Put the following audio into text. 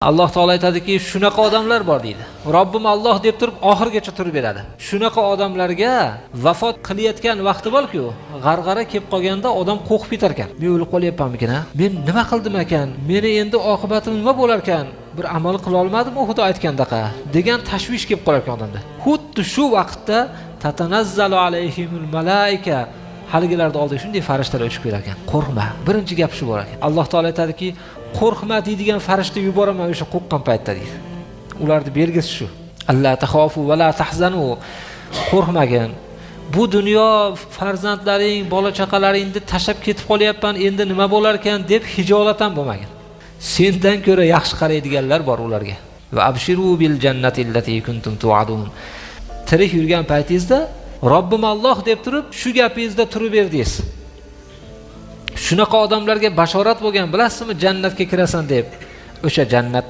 Alloh taolo aytadiki, shunaqa odamlar bor deydi. Robbim Alloh deb turib oxirgacha turib beradi. Shunaqa odamlarga vafot qilayotgan vaqti bor-ku, g'arg'ara kelib qolganda odam qo'rqib ketar ekan. Men o'lib qolyapmanmikin, ha? Men nima qildim ekan? Meni endi oqibatim nima bo'lar ekan? Bir amal qila olmadim Xudo aytgandaqa degan tashvish kelib qolar ekan odamda. Xuddi shu vaqtda tatanazzalu alayhimul malaika, haligilarda oldiga shunday farishtalar o'chib kelar ekan. Qo'rqma. Birinchi gap shu bor ekan. Alloh taolo aytadiki, qo'rqma deydigan farishta yuboraman o'sha qo'rqqan paytda deydi. Ularning belgisi shu. Alla taxofu va la tahzanu. Qo'rqmagin. Bu dunyo farzandlaring, bola chaqalaringni tashab ketib qolyapman, endi nima bo'lar ekan deb hijolat ham bo'lmagin. Sendan ko'ra yaxshi qaraydiganlar bor ularga. Va abshiru bil jannati allati kuntum tu'adun. Tirik yurgan paytingizda Robbim Alloh deb turib, shu gapingizda turib berdingiz. Shunaqa odamlarga bashorat bo'lgan, bilasizmi, jannatga kirasan deb. O'sha jannat